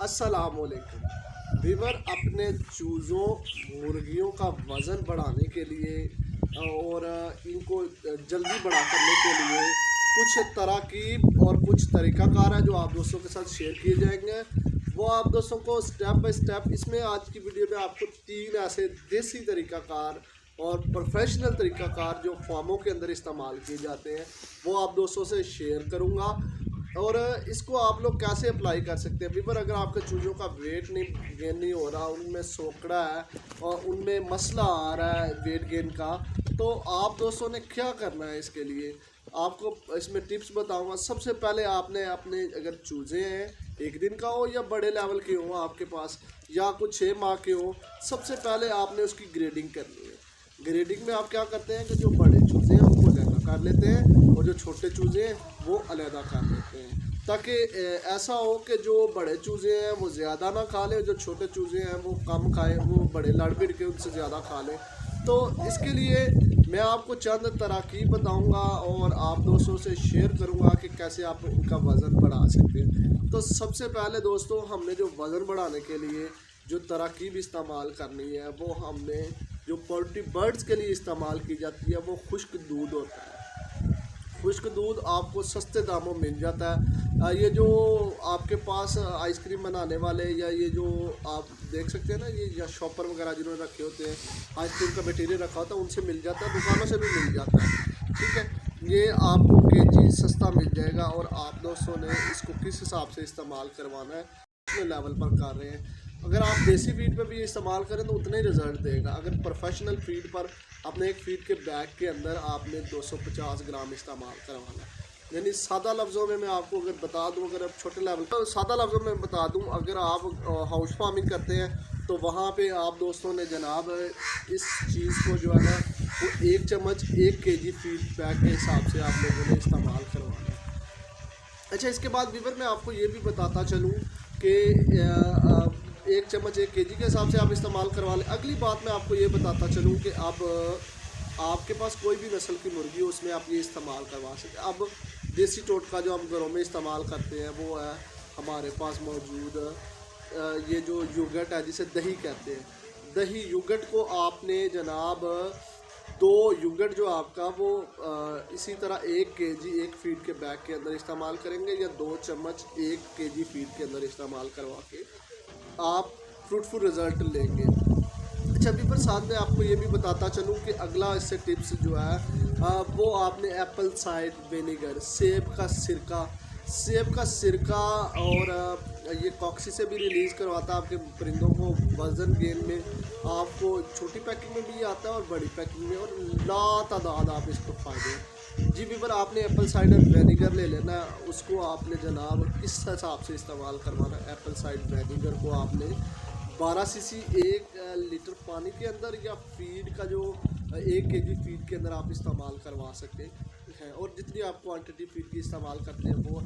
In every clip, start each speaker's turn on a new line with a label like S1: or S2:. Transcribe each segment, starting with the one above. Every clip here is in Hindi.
S1: अस्सलामुअलैकुम वीवर। अपने चूज़ों मुर्गियों का वज़न बढ़ाने के लिए और इनको जल्दी बड़ा करने के लिए कुछ तराकीब और कुछ तरीक़ाकार है जो आप दोस्तों के साथ शेयर किए जाएंगे। वो आप दोस्तों को स्टेप बाय स्टेप इसमें आज की वीडियो में आपको 3 ऐसे देसी तरीक़ाकार और प्रोफेशनल तरीक़ाकार जो फार्मों के अंदर इस्तेमाल किए जाते हैं वो आप दोस्तों से शेयर करूँगा। और इसको आप लोग कैसे अप्लाई कर सकते हैं वीवर। अगर आपके चूज़ों का वेट नहीं गेन नहीं हो रहा, उनमें सोकड़ा है और उनमें मसला आ रहा है वेट गेन का, तो आप दोस्तों ने क्या करना है इसके लिए आपको इसमें टिप्स बताऊंगा। सबसे पहले आपने अपने अगर चूज़े हैं 1 दिन का हो या बड़े लेवल के हो आपके पास या कुछ 6 माह के हो, सबसे पहले आपने उसकी ग्रेडिंग करनी है। ग्रेडिंग में आप क्या करते हैं कि जो बड़े चूज़े हैं उनको अलहदा कर लेते हैं और जो छोटे चूज़े हैं वो अलहदा कर लेते हैं, ताकि ऐसा हो कि जो बड़े चूज़े हैं वो ज़्यादा ना खा लें, जो छोटे चूज़े हैं वो कम खाएं, वो बड़े लड़ भिड़ के उनसे ज़्यादा खा लें। तो इसके लिए मैं आपको चंद तराकीब बताऊंगा और आप दोस्तों से शेयर करूंगा कि कैसे आप उनका वज़न बढ़ा सकते हैं। तो सबसे पहले दोस्तों हमने जो वज़न बढ़ाने के लिए जो तराकीब इस्तेमाल करनी है वो हमने जो पोल्ट्री बर्ड्स के लिए इस्तेमाल की जाती है वो खुश्क दूध होता है। खुश्क दूध आपको सस्ते दामों मिल जाता है। ये जो आपके पास आइसक्रीम बनाने वाले या ये जो आप देख सकते हैं ना, ये या शॉपर वगैरह जिन्होंने रखे होते हैं, आइसक्रीम का मटेरियल रखा होता है, उनसे मिल जाता है, दुकानों से भी मिल जाता है। ठीक है, ये आपको केजी सस्ता मिल जाएगा और आप दोस्तों ने इसको किस हिसाब से इस्तेमाल करवाना है अपने लेवल पर कर रहे हैं। अगर आप देसी फीड पर भी इस्तेमाल करें तो उतना ही रिज़ल्ट देगा। अगर प्रोफेशनल फीड पर अपने एक फीड के बैग के अंदर आपने 250 ग्राम इस्तेमाल करवाना है। यानी सादा लफ्ज़ों में मैं आपको अगर बता दूं, अगर आप छोटे लेवल पर सादा लफ्ज़ों में बता दूं, अगर आप हाउस फार्मिंग करते हैं तो वहाँ पे आप दोस्तों ने जनाब इस चीज़ को जो है ना वो 1 चम्मच 1 केजी फीड बैग के हिसाब से आप लोगों ने इस्तेमाल करवाना है। अच्छा, इसके बाद वीवर मैं आपको ये भी बताता चलूँ कि 1 चम्मच 1 केजी के हिसाब से आप इस्तेमाल करवा लें। अगली बात मैं आपको ये बताता चलूँ कि अब आपके पास कोई भी नस्ल की मुर्गी हो उसमें आप ये इस्तेमाल करवा सकते हैं। अब देसी टोटका जो हम घरों में इस्तेमाल करते हैं वो है हमारे पास मौजूद ये जो योगर्ट है जिसे दही कहते हैं। दही योगर्ट को आपने जनाब 2 योगर्ट जो आपका वो इसी तरह 1 केजी 1 फीड के बैग के अंदर इस्तेमाल करेंगे या 2 चम्मच 1 केजी फीड के अंदर इस्तेमाल करवा के आप फ्रूटफुल रिज़ल्ट लेंगे। अच्छा, अभी पर साथ में आपको ये भी बताता चलूँ कि अगला इससे टिप्स जो है वो आपने एप्पल साइडर विनेगर, सेब का सिरका और ये कॉक्सी से भी रिलीज़ करवाता है आपके परिंदों को वज़न गेन में। आपको छोटी पैकिंग में भी आता है और बड़ी पैकिंग में, और लातादाद आप इसको फ़ायदे जी वीवर। आपने एप्पल साइडर विनेगर ले लेना है, उसको आपने जनाब किस हिसाब से इस्तेमाल करवाना है। एप्पल साइडर विनेगर को आपने 12 सीसी 1 लीटर पानी के अंदर या फीड का जो 1 केजी फीड के अंदर आप इस्तेमाल करवा सकते हैं। और जितनी आप क्वांटिटी फीड की इस्तेमाल करते हैं वो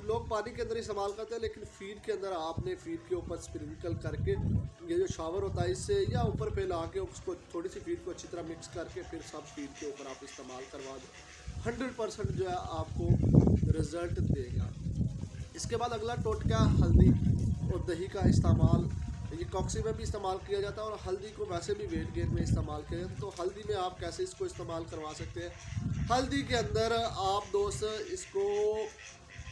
S1: लोग पानी के अंदर इस्तेमाल करते हैं, लेकिन फीड के अंदर आपने फीड के ऊपर स्प्रिंकल करके ये जो शावर होता है इससे या ऊपर फैला के उसको थोड़ी सी फीड को अच्छी तरह मिक्स करके फिर सब फीड के ऊपर आप इस्तेमाल करवा दो। 100% जो है आपको रिज़ल्ट देगा। इसके बाद अगला टोटका हल्दी और दही का इस्तेमाल, ये कॉक्सी में भी इस्तेमाल किया जाता है और हल्दी को वैसे भी वेट गेन में इस्तेमाल किया जाता है। तो हल्दी में आप कैसे इसको इस्तेमाल करवा सकते हैं। हल्दी के अंदर आप दोस्त इसको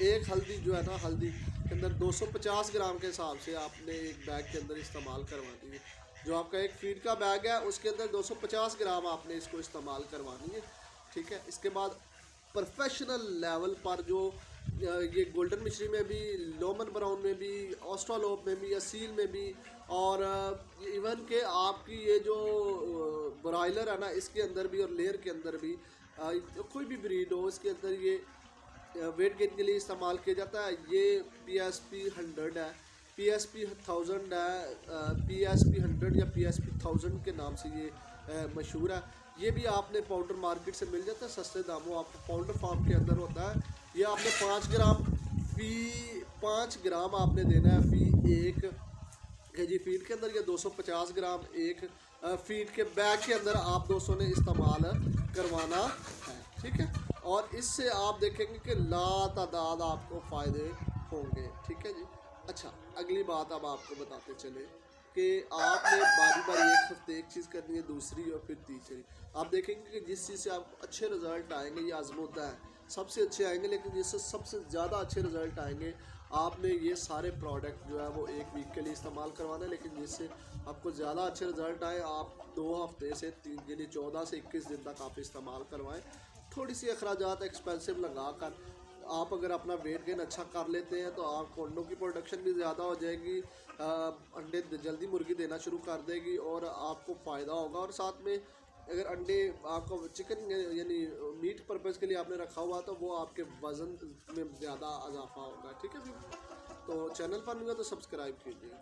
S1: एक हल्दी जो है ना, हल्दी के अंदर 250 ग्राम के हिसाब से आपने एक बैग के अंदर इस्तेमाल करवानी है। जो आपका एक फीड का बैग है उसके अंदर 250 ग्राम आपने इसको इस्तेमाल करवानी है। ठीक है, इसके बाद प्रोफेशनल लेवल पर जो ये गोल्डन मिश्री में भी, लोमन ब्राउन में भी, ऑस्ट्रालोप में भी, असील में भी, और इवन के आपकी ये जो ब्रॉयलर है ना इसके अंदर भी और लेयर के अंदर भी कोई भी ब्रीड हो इसके अंदर ये वेट गेन के लिए इस्तेमाल किया जाता है। ये PSP 100 है, PSP 1000 है, PSP 100 या PSP 1000 के नाम से ये मशहूर है। ये भी आपने पाउडर मार्केट से मिल जाता है सस्ते दामों, आपको पाउडर फार्म के अंदर होता है। ये आपने 5 ग्राम आपने देना है फी 1 केजी फीड के अंदर, या 250 ग्राम 1 फीड के बैग के अंदर आप दोस्तों ने इस्तेमाल करवाना है। ठीक है, और इससे आप देखेंगे कि लातादाद आपको फ़ायदे होंगे। ठीक है जी। अच्छा, अगली बात अब आपको बताते चले कि आपने बारी बारी एक हफ्ते एक चीज़ करनी है, दूसरी और फिर तीसरी। आप देखेंगे कि जिस चीज़ से आप अच्छे रिज़ल्ट आएंगे, ये आजमूदा है, सबसे अच्छे आएंगे, लेकिन जिससे सबसे ज़्यादा अच्छे रिज़ल्ट आएंगे, आपने ये सारे प्रोडक्ट जो है वो एक वीक के लिए इस्तेमाल करवाना है। लेकिन जिससे आपको ज़्यादा अच्छे रिज़ल्ट आए, आप 2 हफ्ते से 3 यानी 14 से 21 दिन तक आप इस्तेमाल करवाएं। थोड़ी सी अखराजात एक्सपेंसिव लगा कर आप अगर अपना वेट गेन अच्छा कर लेते हैं तो आपको अंडों की प्रोडक्शन भी ज़्यादा हो जाएगी, अंडे जल्दी मुर्गी देना शुरू कर देगी और आपको फ़ायदा होगा। और साथ में अगर अंडे आपको चिकन यानी मीट पर्पज़ के लिए आपने रखा हुआ तो वो आपके वज़न में ज़्यादा इजाफा होगा। ठीक है जी, तो चैनल पर नहीं हो तो सब्सक्राइब कीजिए।